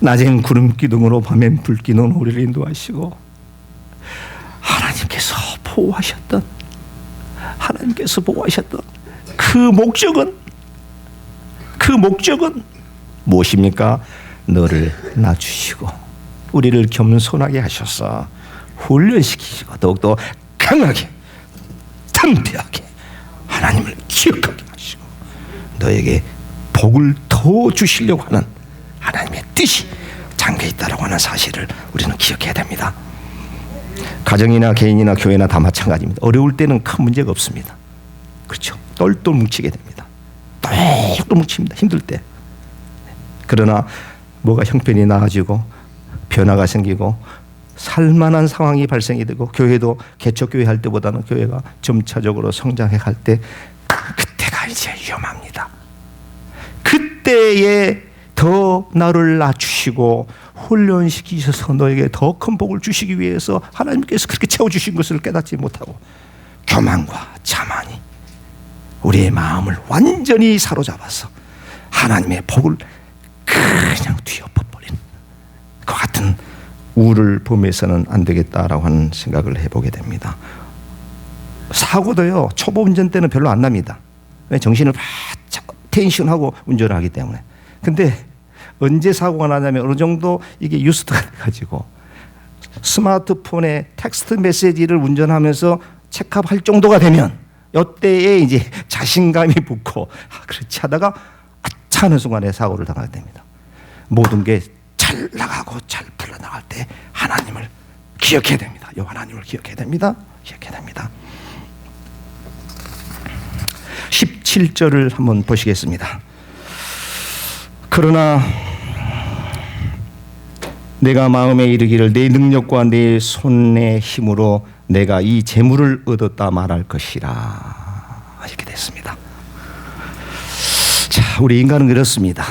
낮엔 구름 기둥으로 밤엔 불 기둥으로 우리를 인도하시고, 하나님께서 보호하셨던 그 목적은 무엇입니까? 너를 낮추시고 우리를 겸손하게 하셔서 훈련시키시고 더욱더 강하게 튼튼하게 하나님을 기억하게 하시고 너에게 복을 더 주시려고 하는 하나님의 뜻이 잠겨있다라고 하는 사실을 우리는 기억해야 됩니다. 가정이나 개인이나 교회나 다 마찬가지입니다. 어려울 때는 큰 문제가 없습니다. 그렇죠? 똘똘 뭉치게 됩니다. 똘똘 뭉칩니다. 힘들 때. 그러나 뭐가 형편이 나아지고 변화가 생기고 살만한 상황이 발생이 되고 교회도 개척교회 할 때보다는 교회가 점차적으로 성장해 갈 때, 그때가 이제 위험합니다. 그때에 더 나를 낮추시고 훈련시키셔서 너에게 더 큰 복을 주시기 위해서 하나님께서 그렇게 채워주신 것을 깨닫지 못하고 교만과 자만이 우리의 마음을 완전히 사로잡아서 하나님의 복을 그냥 뒤엎어버린 그 같은 우를 범해서는 안 되겠다라고 하는 생각을 해보게 됩니다. 사고도요, 초보 운전 때는 별로 안 납니다. 정신을 바짝 텐션하고 운전을 하기 때문에. 근데 언제 사고가 나냐면 어느 정도 이게 유스트가 돼가지고 스마트폰에 텍스트 메시지를 운전하면서 체크할 정도가 되면 이때에 이제 자신감이 붙고 그렇지 하다가 아차 하는 순간에 사고를 당하게 됩니다. 모든 게 잘 나가고 잘 풀려나갈 때 하나님을 기억해야 됩니다. 이 하나님을 기억해야 됩니다. 17절을 한번 보시겠습니다. 그러나 내가 마음에 이르기를 내 능력과 내 손의 힘으로 내가 이 재물을 얻었다 말할 것이라, 이렇게 됐습니다. 자, 우리 인간은 그렇습니다.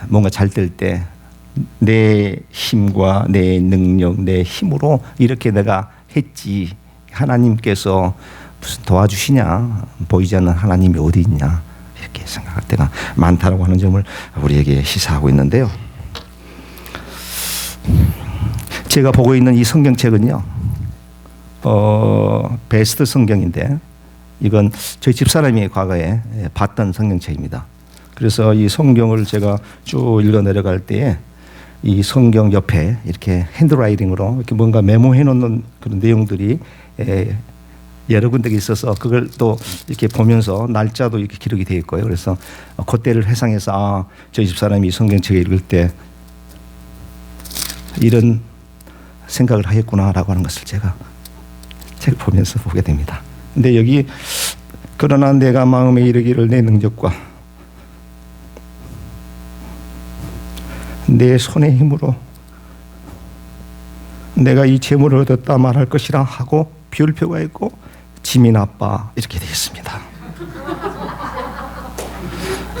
뭔가 잘 될 때 내 힘과 내 능력, 내 힘으로 이렇게 내가 했지, 하나님께서 무슨 도와주시냐, 보이지 않는 하나님이 어디 있냐, 이렇게 생각할 때가 많다고 하는 점을 우리에게 시사하고 있는데요. 제가 보고 있는 이 성경책은요, 베스트 성경인데 이건 저희 집사람이 과거에 봤던 성경책입니다. 그래서 이 성경을 제가 쭉 읽어 내려갈 때에 이 성경 옆에 이렇게 핸드라이팅으로 이렇게 뭔가 메모해 놓는 그런 내용들이 여러 군데가 있어서 그걸 또 이렇게 보면서 날짜도 이렇게 기록이 되어 있고요. 그래서 그때를 회상해서 저희 집사람이 성경책을 읽을 때 이런 생각을 하였구나라고 하는 것을 제가 책을 보면서 보게 됩니다. 근데 여기 그러나 내가 마음에 이르기를 내 능력과 내 손의 힘으로 내가 이 재물을 얻었다 말할 것이라 하고 별표가 있고 짐이 나빠, 이렇게 되어 있습니다.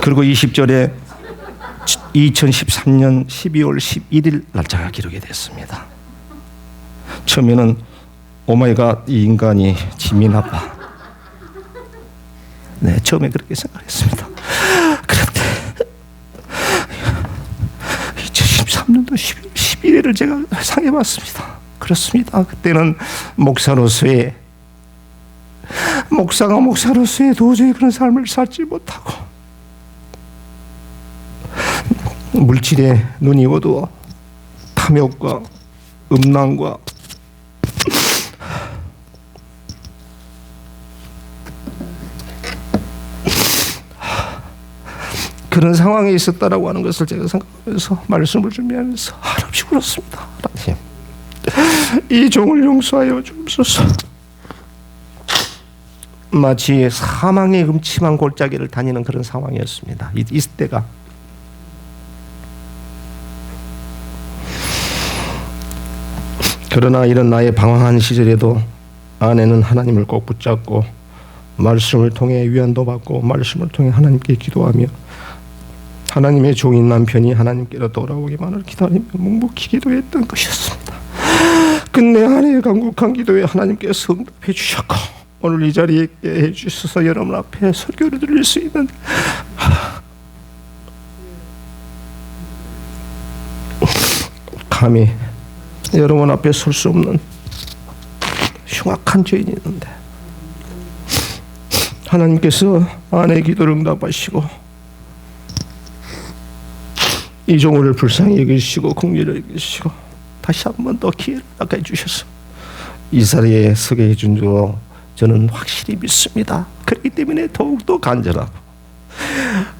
그리고 20절에 2013년 12월 11일 날짜가 기록이 됐습니다. 처음에는 오마이갓, 이 인간이 짐이 나빠. 네, 처음에 그렇게 생각했습니다. 그런데 2013년도 11일을 제가 회상해봤습니다. 그렇습니다. 그때는 목사가 목사로서의 도저히 그런 삶을 살지 못하고 물질에 눈이 어두워 탐욕과 음란과 그런 상황에 있었다라고 하는 것을 제가 생각하면서 말씀을 준비하면서 한없이 울었습니다. 하나님, 이 종을 용서하여 주옵소서. 마치 사망의 음침한 골짜기를 다니는 그런 상황이었습니다. 이때가 그러나 이런 나의 방황한 시절에도 아내는 하나님을 꼭 붙잡고 말씀을 통해 위안도 받고 말씀을 통해 하나님께 기도하며 하나님의 종인 남편이 하나님께로 돌아오기만을 기다리며 묵묵히 기도했던 것이었습니다. 끝내 아내의 간곡한 기도에 하나님께서 응답해 주셨고 오늘 이 자리에 있게 해주셔서 여러분 앞에 설교를 드릴 수 있는 감히 여러분 앞에 설 수 없는 흉악한 죄인이 있는데 하나님께서 아내의 기도를 응답하시고 이 종을 불쌍히 여기시고 긍휼히 여기시고 다시 한 번 더 기회를 낚아 주셔서 이 자리에 서게 해준 줄 저는 확실히 믿습니다. 그렇기 때문에 더욱더 간절하고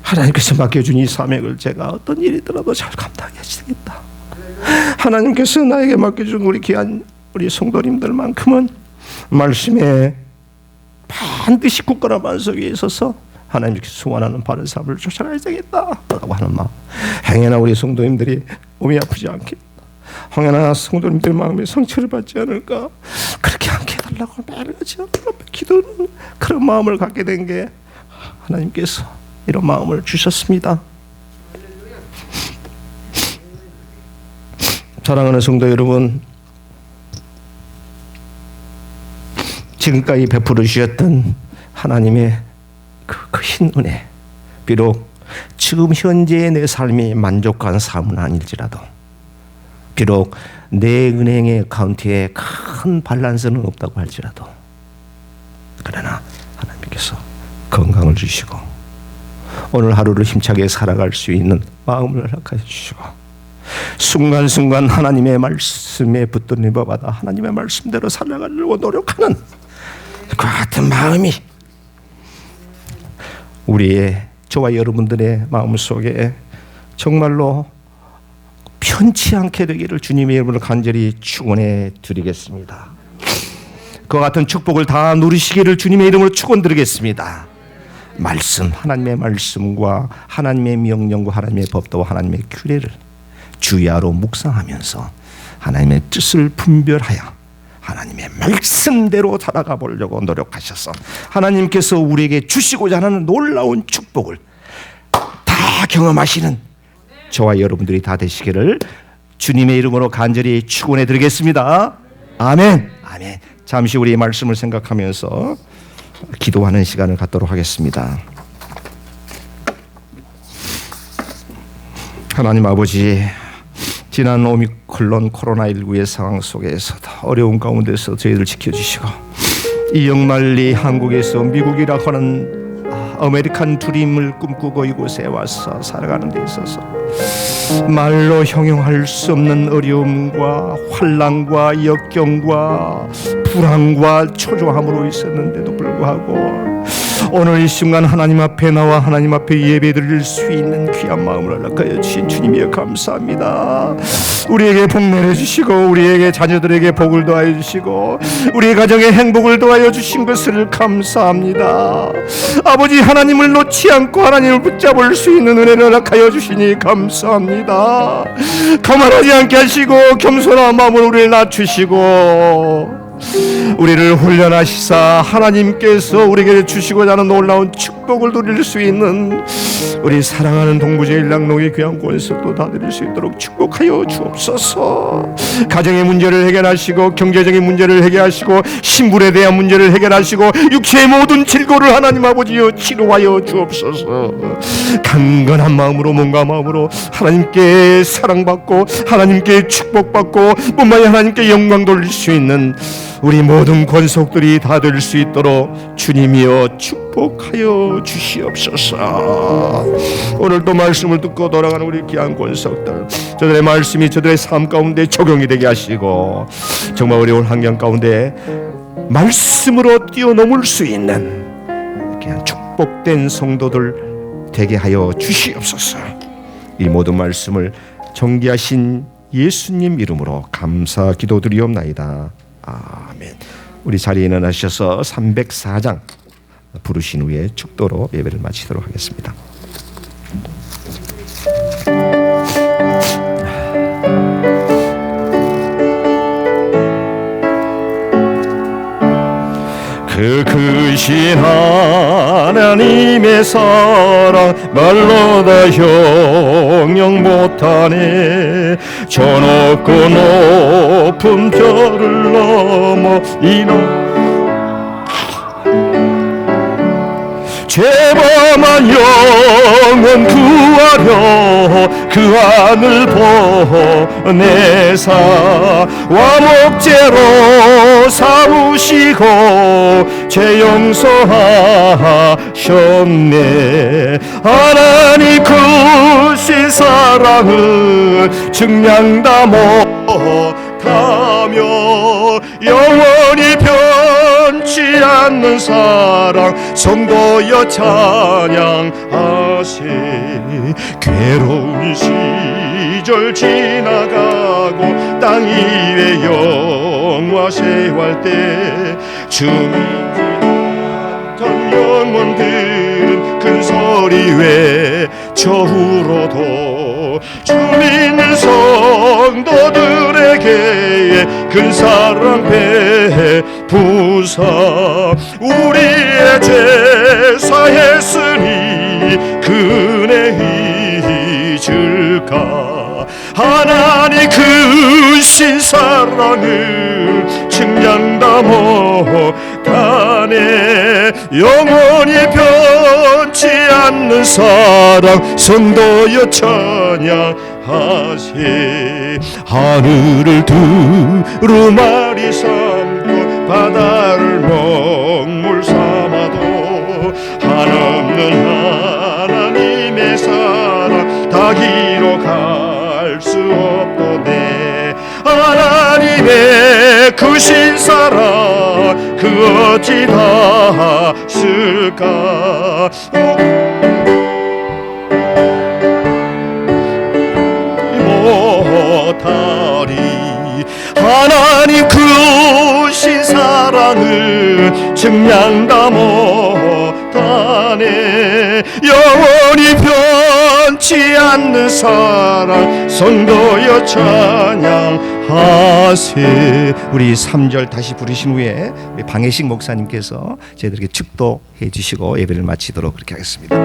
하나님께서 맡겨준 이 사명을 제가 어떤 일이더라도 잘 감당해야겠다. 하나님께서 나에게 맡겨준 우리 귀한 우리 성도님들만큼은 말씀에 반드시 굳건한 반석에 있어서 하나님께서 소원하는 바른 삶을 쫓아가야 되겠다라고 하는 마음. 행여나 우리 성도님들이 몸이 아프지 않게, 행여나 성도님들 마음에 상처를 받지 않을까, 그렇게 않게 해달라고 매일같이 앞에 기도는 그런 마음을 갖게 된 게 하나님께서 이런 마음을 주셨습니다. 사랑하는 성도 여러분, 지금까지 베풀어 주셨던 하나님의 그 큰 은혜, 비록 지금 현재의 내 삶이 만족한 삶은 아닐지라도, 비록 내 은행의 카운트에 큰 밸런스는 없다고 할지라도, 그러나 하나님께서 건강을 주시고 오늘 하루를 힘차게 살아갈 수 있는 마음을 허락해 주시고 순간순간 하나님의 말씀에 붙들림 받아 하나님의 말씀대로 살아가려고 노력하는 그 같은 마음이 우리의 저와 여러분들의 마음속에 정말로 편치 않게 되기를 주님의 이름으로 간절히 축원해 드리겠습니다. 그 같은 축복을 다 누리시기를 주님의 이름으로 축원드리겠습니다. 말씀, 하나님의 말씀과 하나님의 명령과 하나님의 법도와 하나님의 규례를 주야로 묵상하면서 하나님의 뜻을 분별하여 하나님의 말씀대로 살아가 보려고 노력하셔서 하나님께서 우리에게 주시고자 하는 놀라운 축복을 다 경험하시는 저와 여러분들이 다 되시기를 주님의 이름으로 간절히 축원해 드리겠습니다. 아멘. 아멘. 잠시 우리 말씀을 생각하면서 기도하는 시간을 갖도록 하겠습니다. 하나님 아버지, 지난 오미크론 코로나19의 상황 속에서도 어려운 가운데서 저희를 지켜주시고 이 영만리 한국에서 미국이라고 하는 아메리칸 드림을 꿈꾸고 이곳에 와서 살아가는 데 있어서 말로 형용할 수 없는 어려움과 환난과 역경과 불안과 초조함으로 있었는데도 불구하고 오늘 이 순간 하나님 앞에 나와 하나님 앞에 예배드릴 수 있는 귀한 마음을 허락하여 주신 주님이여 감사합니다. 우리에게 복 내려주시고 우리에게 자녀들에게 복을 더하여 주시고 우리 가정에 행복을 더하여 주신 것을 감사합니다. 아버지, 하나님을 놓지 않고 하나님을 붙잡을 수 있는 은혜를 허락하여 주시니 감사합니다. 거만하지 않게 하시고 겸손한 마음으로 우리를 낮추시고 우리를 훈련하시사 하나님께서 우리에게 주시고자 하는 놀라운 축복을 누릴 수 있는 우리 사랑하는 동부제 일락농의 귀한 권속도 다 드릴 수 있도록 축복하여 주옵소서. 가정의 문제를 해결하시고 경제적인 문제를 해결하시고 신분에 대한 문제를 해결하시고 육체의 모든 질고를 하나님 아버지여 치료하여 주옵소서. 강건한 마음으로 몸과 마음으로 하나님께 사랑받고 하나님께 축복받고 뿐만이 하나님께 영광 돌릴 수 있는 우리 모든 권속들이 다 될 수 있도록 주님이여 축복하여 주시옵소서. 오늘도 말씀을 듣고 돌아가는 우리 귀한 권속들, 저들의 말씀이 저들의 삶 가운데 적용이 되게 하시고 정말 어려운 환경 가운데 말씀으로 뛰어넘을 수 있는 귀한 축복된 성도들 되게 하여 주시옵소서. 이 모든 말씀을 존귀하신 예수님 이름으로 감사 기도드리옵나이다. 아멘. 우리 자리에 일어나셔서 304장 부르신 후에 축도로 예배를 마치도록 하겠습니다. 그 크신 하나님의 사랑 말로 다 형용 못하네. 저 높고 높은 별을 넘어 죄범한 영혼 구하려 그 하늘 보내사 와목제로 삼으시고 죄 용서하셨네. 하나님 크신 사랑을 증량다 못하며 영원히 변치 않는 사랑 성도여 찬양하세. 괴로운 시절 지나가고 땅 위에 영화세할 때 주님 영혼들은 큰 소리 외쳐 울어도 주 믿는 성도들에게 큰 사랑 베푸사 우리의 죄 사했으니 그네 잊을까. 하나님 크신 사랑을 측량 못하네. 영원히 변치 않는 사랑 성도여 찬양하세. 하늘을 두루마리 삼고 바다를 먹물 삼아도 한없는 하나님의 사랑 다 기록할 수 없도네. 하나님의 크신 사랑 그 어찌 다 쓸까. 못하리. 하나님 크신 사랑을 증량 다 못하네. 영원히 변치 않는 사랑 성도여 찬양하세. 우리 3절 다시 부르신 후에 우리 방혜식 목사님께서 저희들에게 축도해 주시고 예배를 마치도록 그렇게 하겠습니다.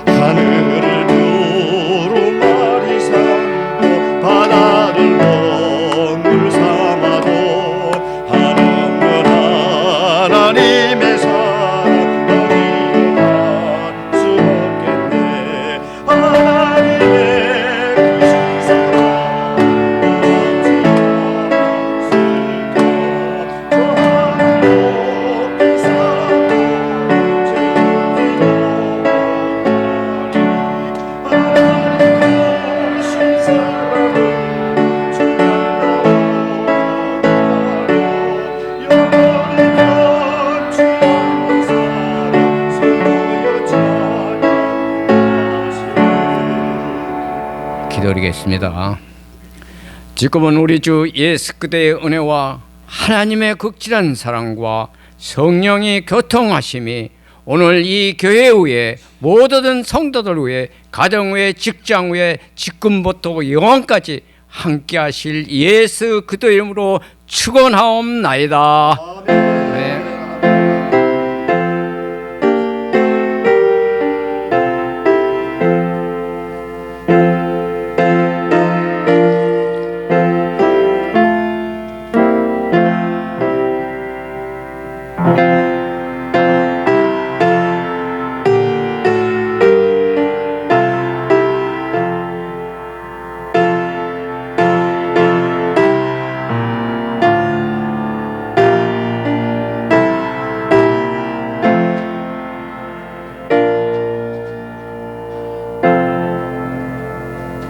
하늘을 두루마리 삼고 바다를 먹물 삼아도 한없는 하나님의 사랑 어디로 갈 수 없겠네. 하나님의 크신 사랑 어찌 기도드리겠습니다. 지금은 우리 주 예수 그리스도의 은혜와 하나님의 극진한 사랑과 성령의 교통하심이 오늘 이 교회 위에 모든 성도들 위에 가정 위에 직장 위에 지금부터 영원까지 함께하실 예수 그리스도 이름으로 축원하옵나이다. 아멘.